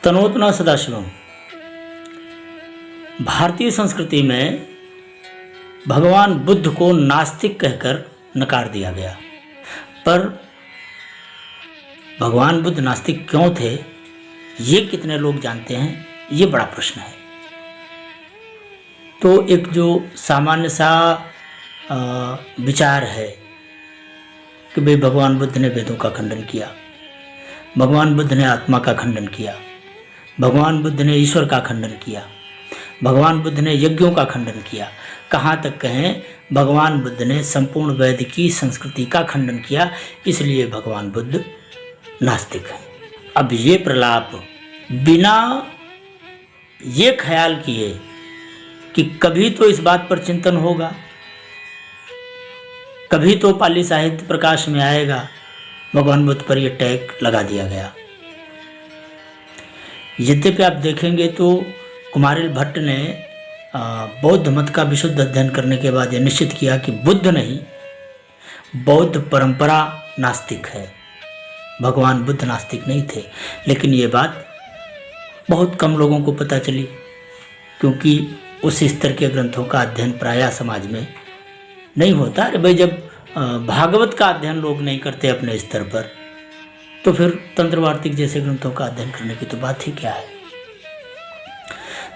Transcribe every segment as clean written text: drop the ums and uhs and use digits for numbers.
तनोतना सदाशिवम। भारतीय संस्कृति में भगवान बुद्ध को नास्तिक कहकर नकार दिया गया, पर भगवान बुद्ध नास्तिक क्यों थे ये कितने लोग जानते हैं, ये बड़ा प्रश्न है। तो एक जो सामान्य सा विचार है कि भाई भगवान बुद्ध ने वेदों का खंडन किया, भगवान बुद्ध ने आत्मा का खंडन किया, भगवान बुद्ध ने ईश्वर का खंडन किया, भगवान बुद्ध ने यज्ञों का खंडन किया। कहाँ तक कहें, भगवान बुद्ध ने संपूर्ण वैद की संस्कृति का खंडन किया, इसलिए भगवान बुद्ध नास्तिक है। अब ये प्रलाप बिना ये ख्याल किए कि कभी तो इस बात पर चिंतन होगा, कभी तो पाली साहित्य प्रकाश में आएगा, भगवान बुद्ध पर यह टैग लगा दिया गया। यद्यपि आप देखेंगे तो कुमारिल भट्ट ने बौद्ध मत का विशुद्ध अध्ययन करने के बाद यह निश्चित किया कि बुद्ध नहीं, बौद्ध परंपरा नास्तिक है, भगवान बुद्ध नास्तिक नहीं थे। लेकिन ये बात बहुत कम लोगों को पता चली, क्योंकि उस स्तर के ग्रंथों का अध्ययन प्रायः समाज में नहीं होता। अरे भाई, जब भागवत का अध्ययन लोग नहीं करते अपने स्तर पर, तो फिर तंत्र वार्तिक जैसे ग्रंथों का अध्ययन करने की तो बात ही क्या है।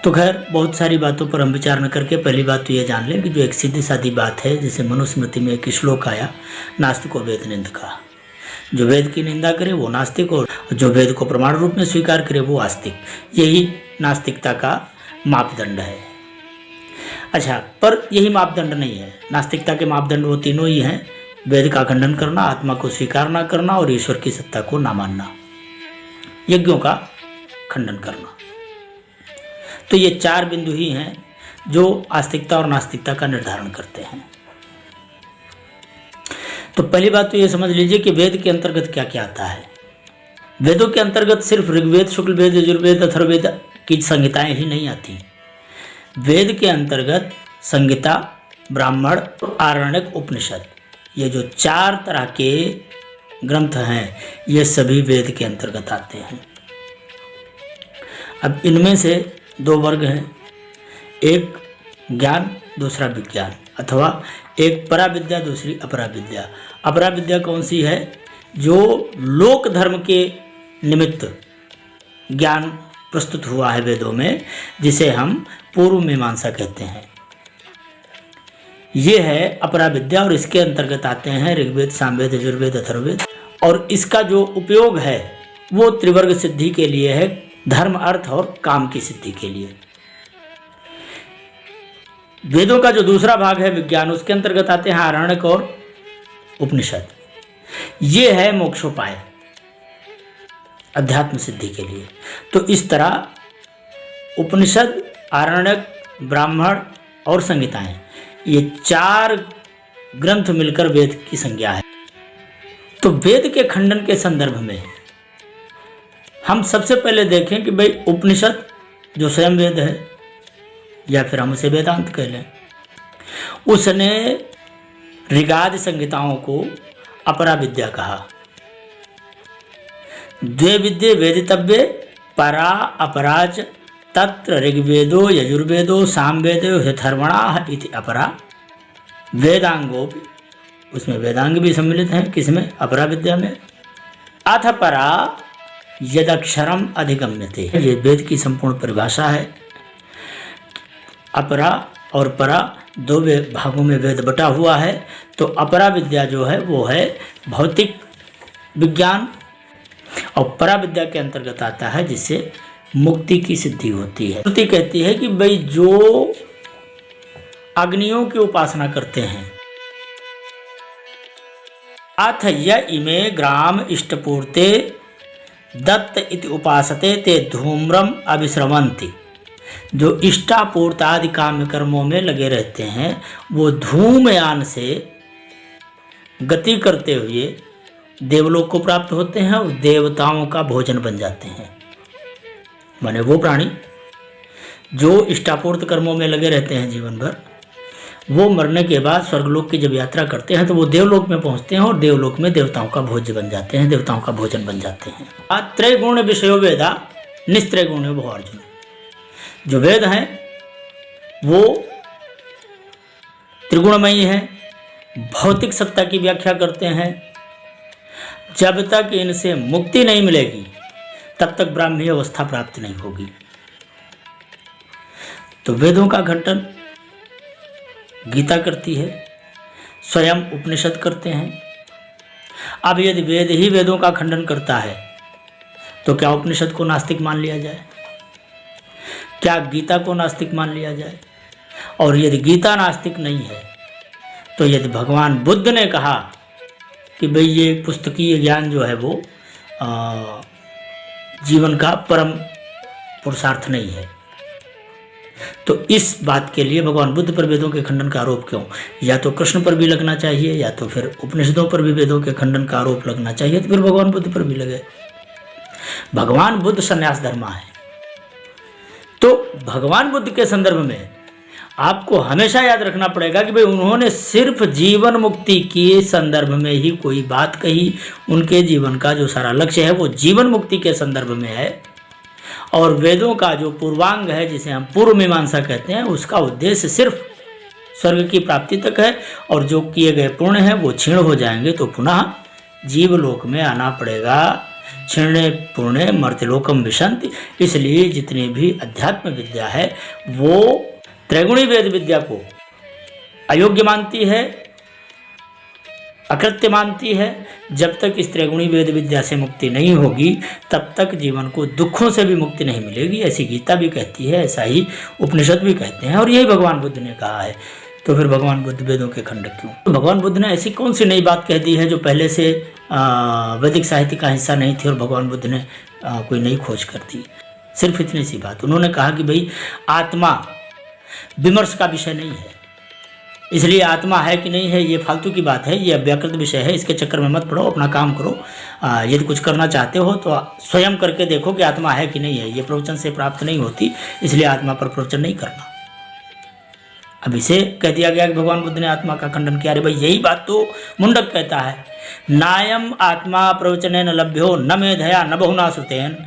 तो खैर, बहुत सारी बातों पर हम विचार न करके पहली बात तो ये जान लें कि जो एक सीधी सादी बात है, जैसे मनुस्मृति में एक श्लोक आया, नास्तिको वेद निंदका, जो वेद की निंदा करे वो नास्तिक, और जो वेद को प्रमाण रूप में स्वीकार करे वो आस्तिक। यही नास्तिकता का मापदंड है। अच्छा, पर यही मापदंड नहीं है। नास्तिकता के मापदंड वो तीनों ही हैं: वेद का खंडन करना, आत्मा को स्वीकार ना करना और ईश्वर की सत्ता को ना मानना, यज्ञों का खंडन करना। तो ये चार बिंदु ही हैं जो आस्तिकता और नास्तिकता का निर्धारण करते हैं। तो पहली बात तो ये समझ लीजिए कि वेद के अंतर्गत क्या क्या आता है। वेदों के अंतर्गत सिर्फ ऋग्वेद, शुक्लवेद, यजुर्वेद, अथर्ववेद की संहिताएं ही नहीं आती। वेद के अंतर्गत संहिता, ब्राह्मण, आरण्यक, उपनिषद, ये जो चार तरह के ग्रंथ हैं, ये सभी वेद के अंतर्गत आते हैं। अब इनमें से दो वर्ग हैं, एक ज्ञान, दूसरा विज्ञान, अथवा एक पराविद्या, दूसरी अपराविद्या। अपराविद्या कौन सी है? जो लोक धर्म के निमित्त ज्ञान प्रस्तुत हुआ है वेदों में, जिसे हम पूर्व मीमांसा कहते हैं। ये है अपराविद्या, और इसके अंतर्गत आते हैं ऋग्वेद, सामवेद, यजुर्वेद, अथर्ववेद। और इसका जो उपयोग है वो त्रिवर्ग सिद्धि के लिए है, धर्म, अर्थ और काम की सिद्धि के लिए। वेदों का जो दूसरा भाग है विज्ञान, उसके अंतर्गत आते हैं आरण्यक और उपनिषद। ये है मोक्षोपाय, अध्यात्म सिद्धि के लिए। तो इस तरह उपनिषद, आरण्यक, ब्राह्मण और संहिताएं, ये चार ग्रंथ मिलकर वेद की संज्ञा है। तो वेद के खंडन के संदर्भ में हम सबसे पहले देखें कि भाई उपनिषद जो स्वयं वेद है, या फिर हम उसे वेदांत कह लें, उसने ऋगादि संहिताओं को अपराविद्या कहा। द्वे विद्ये वेदितव्ये परा अपराज तत्र ऋग्वेदो यजुर्वेदो सामवेदो यथर्वणाः इति अपरा वेदांगो, उसमें वेदांग भी सम्मिलित हैं। किसमें? अपराविद्या में। अथ परा यदक्षरम अधिगम्यते, ये वेद की संपूर्ण परिभाषा है। अपरा और परा दो भागों में वेद बटा हुआ है। तो अपरा विद्या जो है वो है भौतिक विज्ञान, और परा विद्या के अंतर्गत आता है जिससे मुक्ति की सिद्धि होती है। श्रुति कहती है कि भाई जो अग्नियों की उपासना करते हैं, अथ य इमे ग्राम इष्टपूर्ते दत्त इति उपासते ते धूम्रम अभिस्रवंति, जो इष्टापूर्त आदि काम कर्मों में लगे रहते हैं, वो धूमयान से गति करते हुए देवलोक को प्राप्त होते हैं और देवताओं का भोजन बन जाते हैं। माने वो प्राणी जो इष्टापूर्त कर्मों में लगे रहते हैं जीवन भर, वो मरने के बाद स्वर्गलोक की जब यात्रा करते हैं तो वो देवलोक में पहुंचते हैं और देवलोक में देवताओं का भोज्य बन जाते हैं, देवताओं का भोजन बन जाते हैं। त्रैगुण विषयो वेदा निस्त्रैगुण्यो भव अर्जुन। जो वेद हैं वो त्रिगुणमयी है, भौतिक सत्ता की व्याख्या करते हैं। जब तक इनसे मुक्ति नहीं मिलेगी तब तक ब्राह्मी अवस्था प्राप्त नहीं होगी। तो वेदों का खंडन गीता करती है, स्वयं उपनिषद करते हैं। अब यदि वेद ही वेदों का खंडन करता है तो क्या उपनिषद को नास्तिक मान लिया जाए? क्या गीता को नास्तिक मान लिया जाए? और यदि गीता नास्तिक नहीं है तो यदि भगवान बुद्ध ने कहा कि भाई ये पुस्तकीय ज्ञान जो है वो जीवन का परम पुरुषार्थ नहीं है, तो इस बात के लिए भगवान बुद्ध पर वेदों के खंडन का आरोप क्यों? या तो कृष्ण पर भी लगना चाहिए या तो फिर उपनिषदों पर भी वेदों के खंडन का आरोप लगना चाहिए, तो फिर भगवान बुद्ध पर भी लगे। भगवान बुद्ध संन्यास धर्मा है। तो भगवान बुद्ध के संदर्भ में आपको हमेशा याद रखना पड़ेगा कि भाई उन्होंने सिर्फ जीवन मुक्ति के संदर्भ में ही कोई बात कही। उनके जीवन का जो सारा लक्ष्य है वो जीवन मुक्ति के संदर्भ में है, और वेदों का जो पूर्वांग है जिसे हम पूर्व मीमांसा कहते हैं उसका उद्देश्य सिर्फ स्वर्ग की प्राप्ति तक है, और जो किए गए पुण्य हैं वो क्षीण हो जाएंगे तो पुनः जीवलोक में आना पड़ेगा। क्षीणे पुण्य मर्त्यलोकम विशन्ति। इसलिए जितनी भी अध्यात्म विद्या है वो त्रैगुणी वेद विद्या को अयोग्य मानती है, अकृत्य मानती है। जब तक इस त्रैगुणी वेद विद्या से मुक्ति नहीं होगी तब तक जीवन को दुखों से भी मुक्ति नहीं मिलेगी। ऐसी गीता भी कहती है, ऐसा ही उपनिषद भी कहते हैं, और यही भगवान बुद्ध ने कहा है। तो फिर भगवान बुद्ध वेदों के खंडक क्यों? तो भगवान बुद्ध ने ऐसी कौन सी नई बात कह दी है जो पहले से वैदिक साहित्य का हिस्सा नहीं थी और भगवान बुद्ध ने कोई नई खोज कर दी? सिर्फ इतनी सी बात। उन्होंने कहा कि भाई आत्मा विमर्श का विषय नहीं है, इसलिए आत्मा है कि नहीं है ये फालतू की बात है, ये अव्याकृत विषय है, इसके चक्कर में मत पड़ो, अपना काम करो। यदि कुछ करना चाहते हो तो स्वयं करके देखो कि आत्मा है कि नहीं है। ये प्रवचन से प्राप्त नहीं होती, इसलिए आत्मा पर प्रवचन नहीं करना। अब इसे कह दिया गया कि भगवान बुद्ध ने आत्मा का खंडन किया। अरे भाई यही बात तो मुंडक कहता है, नायम आत्मा प्रवचनेन लभ्यो न मेधया न बहुना श्रुतेन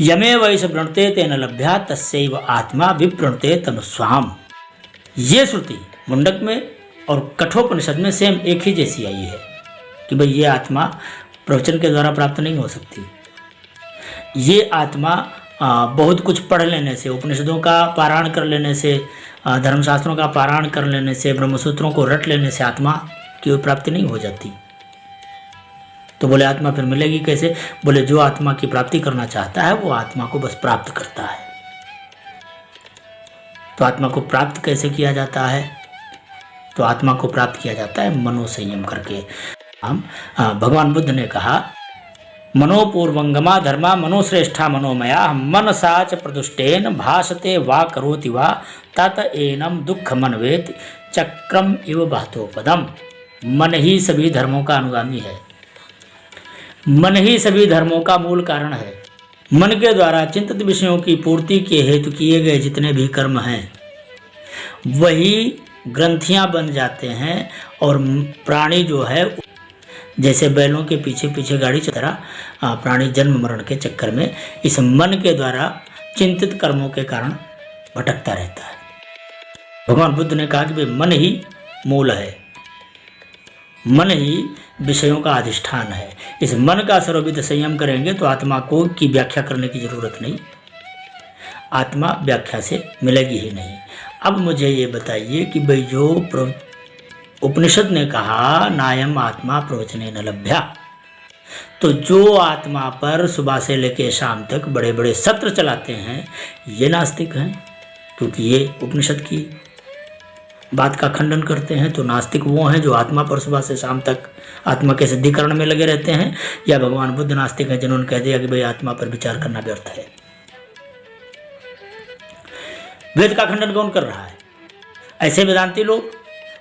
यमे वैश वृणते तेन लभ्या तस्यैव आत्मा विप्रणते तनुस्वाम। ये श्रुति मुंडक में और कठोपनिषद में सेम एक ही जैसी आई है कि भाई ये आत्मा प्रवचन के द्वारा प्राप्त नहीं हो सकती। ये आत्मा बहुत कुछ पढ़ लेने से, उपनिषदों का पारायण कर लेने से, धर्मशास्त्रों का पारायण कर लेने से, ब्रह्मसूत्रों को रट लेने से आत्मा की प्राप्ति नहीं हो जाती। तो बोले आत्मा फिर मिलेगी कैसे? बोले जो आत्मा की प्राप्ति करना चाहता है वो आत्मा को बस प्राप्त करता है। तो आत्मा को प्राप्त कैसे किया जाता है? तो आत्मा को प्राप्त किया जाता है मनोसंयम करके। हम भगवान बुद्ध ने कहा मनोपूर्वंगमा धर्मा मनोश्रेष्ठा मनोमया मनसा च प्रदुष्टेन भाषते वा करोति वा तत एनम दुख मनवेत चक्रम इव बहतो पदम। मन ही सभी धर्मों का अनुगामी है, मन ही सभी धर्मों का मूल कारण है। मन के द्वारा चिंतित विषयों की पूर्ति के हेतु किए गए जितने भी कर्म हैं वही ग्रंथियां बन जाते हैं, और प्राणी जो है जैसे बैलों के पीछे पीछे गाड़ी की तरह प्राणी जन्म मरण के चक्कर में इस मन के द्वारा चिंतित कर्मों के कारण भटकता रहता है। भगवान बुद्ध ने कहा कि भाई मन ही मूल है, मन ही विषयों का अधिष्ठान है। इस मन का सर्वविध संयम करेंगे तो आत्मा को की व्याख्या करने की जरूरत नहीं, आत्मा व्याख्या से मिलेगी ही नहीं। अब मुझे ये बताइए कि भाई जो उपनिषद ने कहा नायम आत्मा प्रवचने न लभ्या, तो जो आत्मा पर सुबह से लेकर शाम तक बड़े बड़े सत्र चलाते हैं ये नास्तिक हैं, क्योंकि ये उपनिषद की बात का खंडन करते हैं। तो नास्तिक वो हैं जो आत्मा पर सुबह से शाम तक आत्मा के सिद्धिकरण में लगे रहते हैं, या भगवान बुद्ध नास्तिक हैं जिन्होंने कह दिया कि भाई आत्मा पर विचार करना व्यर्थ है। वेद का खंडन कौन कर रहा है? ऐसे वेदांती लोग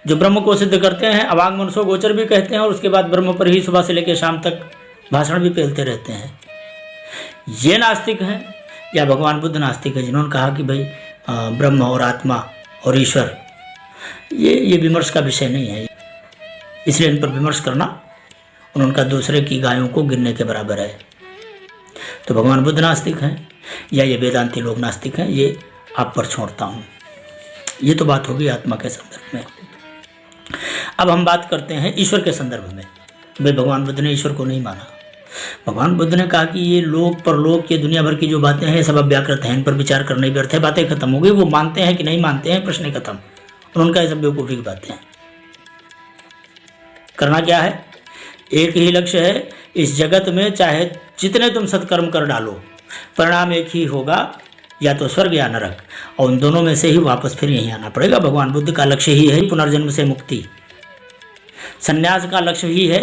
जो ब्रह्म को सिद्ध करते हैं, अवांग मनसो गोचर भी कहते हैं, और उसके बाद ब्रह्म पर ही सुबह से लेकर शाम तक भाषण भी फैलते रहते हैं। ये नास्तिक हैं, या भगवान बुद्ध नास्तिक है जिन्होंने कहा कि भाई ब्रह्म और आत्मा और ईश्वर ये विमर्श का विषय नहीं है, इसलिए इन पर विमर्श करना उनका दूसरे की गायों को गिनने के बराबर है। तो भगवान बुद्ध नास्तिक हैं या ये वेदांती लोग नास्तिक हैं, ये आप पर छोड़ता हूँ। ये तो बात होगी आत्मा के संदर्भ में। अब हम बात करते हैं ईश्वर के संदर्भ में। भाई भगवान बुद्ध ने ईश्वर को नहीं माना। भगवान बुद्ध ने कहा कि ये लोक परलोक, ये दुनिया भर की जो बातें हैं सब अव्याकृत हैं, इन पर विचार करने व्यर्थ है, बातें खत्म हो गई। वो मानते हैं कि नहीं मानते हैं, प्रश्न खत्म। और उनका ये सब बेवकूफ़ी की बातें हैं। करना क्या है? एक ही लक्ष्य है इस जगत में, चाहे जितने तुम सत्कर्म कर डालो, परिणाम एक ही होगा, या तो स्वर्ग या नरक, और उन दोनों में से ही वापस फिर यहीं आना पड़ेगा। भगवान बुद्ध का लक्ष्य ही है पुनर्जन्म से मुक्ति। संन्यास का लक्ष्य ही है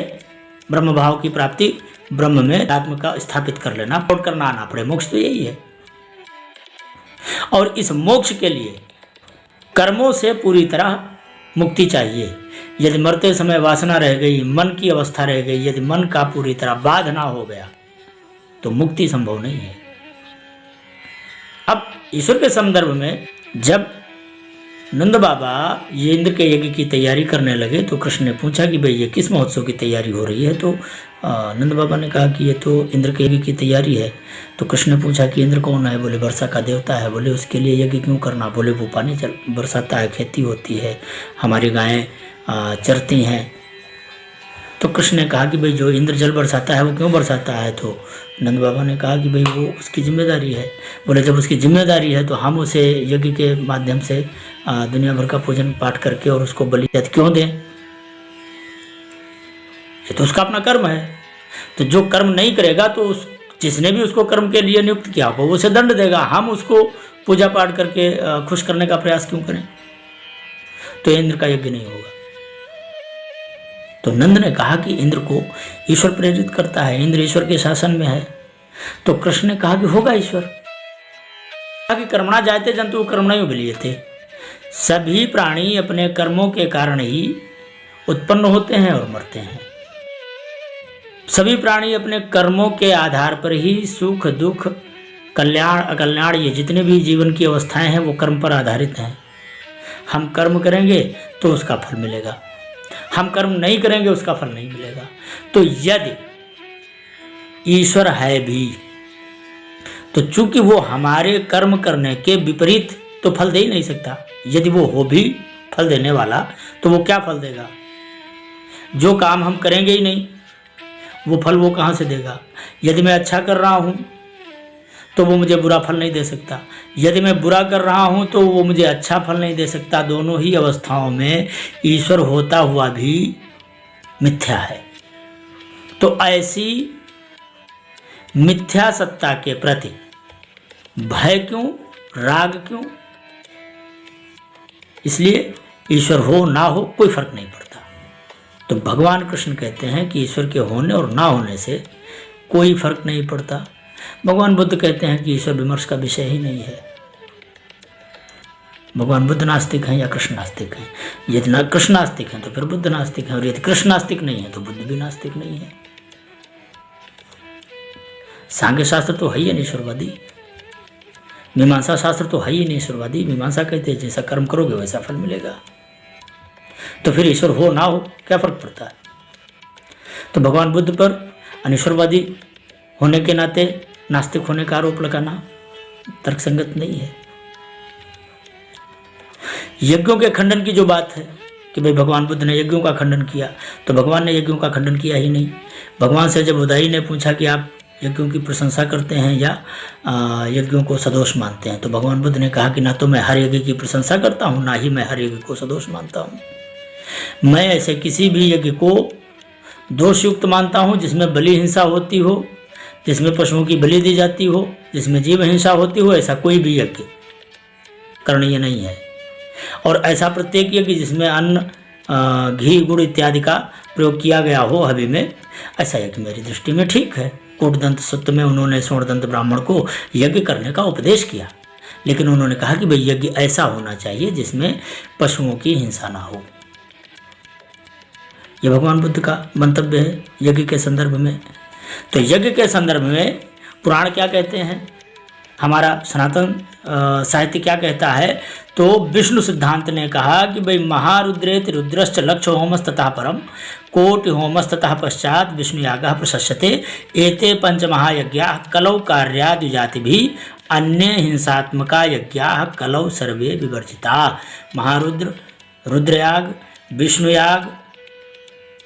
ब्रह्म भाव की प्राप्ति, ब्रह्म में आत्म का स्थापित कर लेना, लौट करना आना पड़े। मोक्ष तो यही है। और इस मोक्ष के लिए कर्मों से पूरी तरह मुक्ति चाहिए। यदि मरते समय वासना रह गई, मन की अवस्था रह गई, यदि मन का पूरी तरह बाध ना हो गया तो मुक्ति संभव नहीं है। अब ईश्वर के संदर्भ में जब नंद बाबा ये इंद्र के यज्ञ की तैयारी करने लगे तो कृष्ण ने पूछा कि भाई ये किस महोत्सव की तैयारी हो रही है? तो नंद बाबा ने कहा कि ये तो इंद्र के यज्ञ की तैयारी है। तो कृष्ण ने पूछा कि इंद्र कौन है? बोले वर्षा का देवता है। बोले उसके लिए यज्ञ क्यों करना? बोले वो पानी बरसाता है, खेती होती है, हमारी गायें चरती हैं। तो कृष्ण ने कहा कि भाई जो इंद्र जल बरसाता है वो क्यों बरसाता है? तो नंद बाबा ने कहा कि भाई वो उसकी जिम्मेदारी है। बोले जब उसकी जिम्मेदारी है तो हम उसे यज्ञ के माध्यम से दुनिया भर का पूजन पाठ करके और उसको बलि क्यों दें? ये तो उसका अपना कर्म है। तो जो कर्म नहीं करेगा तो जिसने भी उसको कर्म के लिए नियुक्त किया हो वो उसे दंड देगा। हम उसको पूजा पाठ करके खुश करने का प्रयास क्यों करें? तो इंद्र का यज्ञ नहीं होगा। तो नंद ने कहा कि इंद्र को ईश्वर प्रेरित करता है, इंद्र ईश्वर के शासन में है। तो कृष्ण ने कहा कि होगा ईश्वर। कहा कि कर्मणा जायते जंतु कर्मणा विलीयते। सभी प्राणी अपने कर्मों के कारण ही उत्पन्न होते हैं और मरते हैं। सभी प्राणी अपने कर्मों के आधार पर ही सुख दुख कल्याण अकल्याण ये जितने भी जीवन की अवस्थाएं हैं वो कर्म पर आधारित हैं। हम कर्म करेंगे तो उसका फल मिलेगा, हम कर्म नहीं करेंगे उसका फल नहीं मिलेगा। तो यदि ईश्वर है भी तो चूंकि वो हमारे कर्म करने के विपरीत तो फल दे ही नहीं सकता। यदि वो हो भी फल देने वाला तो वो क्या फल देगा? जो काम हम करेंगे ही नहीं वो फल वो कहाँ से देगा? यदि मैं अच्छा कर रहा हूँ तो वो मुझे बुरा फल नहीं दे सकता, यदि मैं बुरा कर रहा हूँ तो वो मुझे अच्छा फल नहीं दे सकता। दोनों ही अवस्थाओं में ईश्वर होता हुआ भी मिथ्या है। तो ऐसी मिथ्या सत्ता के प्रति भय क्यों, राग क्यों? इसलिए ईश्वर हो ना हो कोई फर्क नहीं पड़ता। तो भगवान कृष्ण कहते हैं कि ईश्वर के होने और ना होने से कोई फर्क नहीं पड़ता। भगवान बुद्ध कहते हैं कि ईश्वर विमर्श का विषय ही नहीं है। भगवान बुद्ध नास्तिक हैं या कृष्ण नास्तिक हैं? यदि ना कृष्ण नास्तिक हैं तो फिर बुद्ध नास्तिक हैं, और यदि कृष्ण नास्तिक नहीं है तो बुद्ध भी नास्तिक नहीं है। सांख्य शास्त्र तो है ही नहीं ईश्वरवादी, मीमांसा शास्त्र तो है ही नहीं ईश्वरवादी। मीमांसा कहते हैं जैसा कर्म करोगे वैसा फल मिलेगा। तो फिर ईश्वर हो ना हो क्या फर्क पड़ता है? तो भगवान बुद्ध पर अनिश्वरवादी होने के नाते नास्तिक होने का आरोप लगाना तर्कसंगत नहीं है। यज्ञों के खंडन की जो बात है कि भाई भगवान बुद्ध ने यज्ञों का खंडन किया, तो भगवान ने यज्ञों का खंडन किया ही नहीं। भगवान से जब उदाई ने पूछा कि आप यज्ञों की प्रशंसा करते हैं या यज्ञों को सदोष मानते हैं, तो भगवान बुद्ध ने कहा कि ना तो मैं हर यज्ञ की प्रशंसा करता हूँ, ना ही मैं हर यज्ञ को सदोष मानता हूँ। मैं ऐसे किसी भी यज्ञ को दोषयुक्त मानता हूँ जिसमें बलि हिंसा होती हो, जिसमें पशुओं की बलि दी जाती हो, जिसमें जीव हिंसा होती हो, ऐसा कोई भी यज्ञ करणीय नहीं है। और ऐसा प्रत्येक यज्ञ जिसमें अन्न घी गुड़ इत्यादि का प्रयोग किया गया हो हवि में, ऐसा यज्ञ मेरी दृष्टि में ठीक है। कूटदंत सूक्त में उन्होंने स्वर्णदंत ब्राह्मण को यज्ञ करने का उपदेश किया, लेकिन उन्होंने कहा कि भाई यज्ञ ऐसा होना चाहिए जिसमें पशुओं की हिंसा ना हो। यह भगवान बुद्ध का मंतव्य है यज्ञ के संदर्भ में। तो यज्ञ के संदर्भ में पुराण क्या कहते हैं हमारा सनातन साहित्य क्या कहता है, तो विष्णु सिद्धांत ने कहा कि भाई महारुद्रेत रुद्रश्च लक्ष होमस्ततः परम कोटि होमस्ततः पश्चात विष्णु यागः प्रशस्यते एते पंचमहायज्ञाः कलौ कार्याद्विजातिभिः अन्य हिंसात्मका यज्ञाः कलौ सर्वे विवर्जिता। महारुद्र, रुद्रयाग, विष्णुयाग,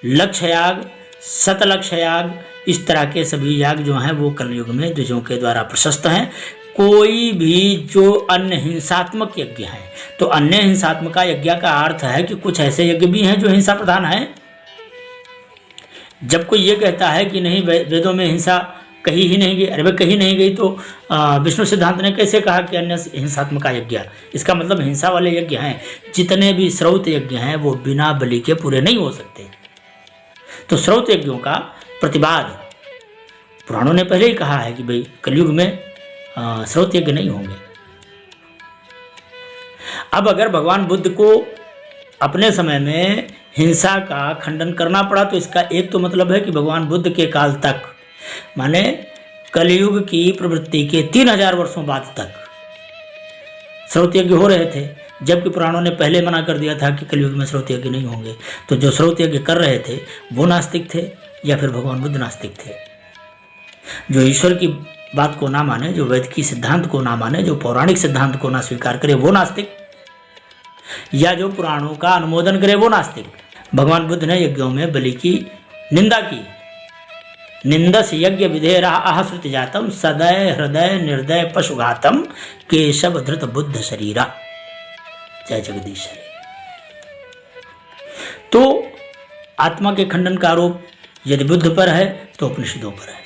लक्षयाग, शतलक्षयाग, इस तरह के सभी याग जो हैं वो कलयुग में द्विजों के द्वारा प्रशस्त हैं। कोई भी जो अन्य हिंसात्मक यज्ञ हैं, तो अन्य हिंसात्मक यज्ञ का अर्थ है कि कुछ ऐसे यज्ञ भी हैं जो हिंसा प्रधान हैं। जब कोई ये कहता है कि नहीं वेदों में हिंसा कहीं ही नहीं गई, अरे भाई कहीं नहीं गई तो विष्णु सिद्धांत ने कैसे कहा कि अन्य हिंसात्मक यज्ञ? इसका मतलब हिंसा वाले यज्ञ हैं, जितने भी श्रौत यज्ञ हैं वो बिना बलि के पूरे नहीं हो सकते। तो श्रौत यज्ञों का प्रतिवाद पुराणों ने पहले ही कहा है कि भाई कलयुग में श्रौत यज्ञ नहीं होंगे। अब अगर भगवान बुद्ध को अपने समय में हिंसा का खंडन करना पड़ा तो इसका एक तो मतलब है कि भगवान बुद्ध के काल तक, माने कलयुग की प्रवृत्ति के 3000 वर्षों बाद तक श्रौत यज्ञ हो रहे थे, जबकि पुराणों ने पहले मना कर दिया था कि कलयुग में श्रौत यज्ञ नहीं होंगे। तो जो श्रौत यज्ञ कर रहे थे वो नास्तिक थे या फिर भगवान बुद्ध नास्तिक थे? जो ईश्वर की बात को ना माने, जो वेद की सिद्धांत को ना माने, जो पौराणिक सिद्धांत को ना स्वीकार करे वो नास्तिक, या जो पुराणों का अनुमोदन करे वो नास्तिक। भगवान बुद्ध ने यज्ञों में बलि की निंदा की। निंदस यज्ञ विधेरा आहश्रुति जातम सदय हृदय निर्दय पशुघातम केशव धृत बुद्ध शरीरा। जय जगदीश। तो आत्मा के खंडन का आरोप यदि बुद्ध पर है तो उपनिषदों पर है।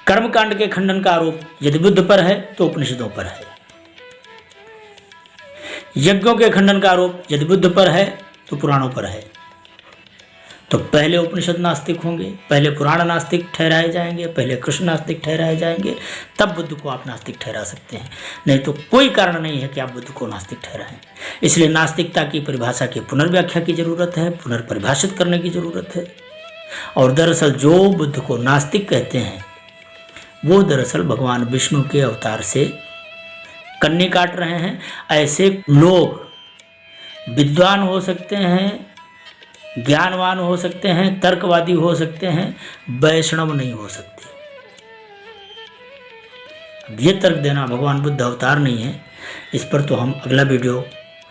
कर्मकांड के खंडन का आरोप यदि बुद्ध पर है तो उपनिषदों पर है। यज्ञों के खंडन का आरोप यदि बुद्ध पर है तो पुराणों पर है। तो पहले उपनिषद नास्तिक होंगे, पहले पुराण नास्तिक ठहराए जाएंगे, पहले कृष्ण नास्तिक ठहराए जाएंगे, तब बुद्ध को आप नास्तिक ठहरा सकते हैं। नहीं तो कोई कारण नहीं है कि आप बुद्ध को नास्तिक ठहराएं। इसलिए नास्तिकता की परिभाषा की पुनर्व्याख्या की जरूरत है, पुनर्परिभाषित करने की जरूरत है। और दरअसल जो बुद्ध को नास्तिक कहते हैं वो दरअसल भगवान विष्णु के अवतार से कन्नी काट रहे हैं। ऐसे लोग विद्वान हो सकते हैं, ज्ञानवान हो सकते हैं, तर्कवादी हो सकते हैं, वैष्णव नहीं हो सकते। अब ये तर्क देना भगवान बुद्ध अवतार नहीं है, इस पर तो हम अगला वीडियो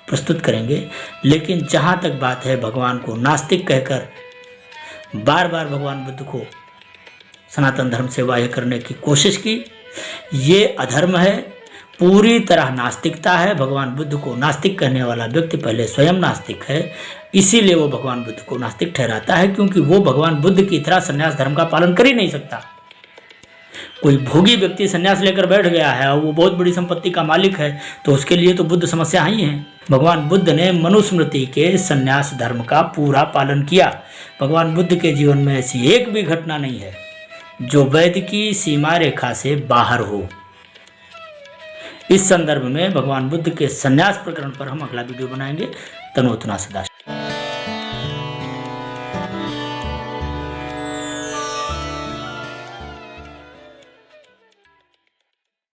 प्रस्तुत करेंगे। लेकिन जहाँ तक बात है भगवान को नास्तिक कहकर बार बार भगवान बुद्ध को सनातन धर्म से बाह्य करने की कोशिश की, ये अधर्म है, पूरी तरह नास्तिकता है। भगवान बुद्ध को नास्तिक कहने वाला व्यक्ति पहले स्वयं नास्तिक है, इसीलिए वो भगवान बुद्ध को नास्तिक ठहराता है, क्योंकि वो भगवान बुद्ध की तरह संन्यास धर्म का पालन कर ही नहीं सकता। कोई भोगी व्यक्ति संन्यास लेकर बैठ गया है और वो बहुत बड़ी संपत्ति का मालिक है तो उसके लिए तो बुद्ध समस्या ही है। भगवान बुद्ध ने मनुस्मृति के संन्यास धर्म का पूरा पालन किया। भगवान बुद्ध के जीवन में ऐसी एक भी घटना नहीं है जो वेद की सीमा रेखा से बाहर हो। इस संदर्भ में भगवान बुद्ध के संन्यास प्रकरण पर हम अगला वीडियो बनाएंगे। तनोतना सदा।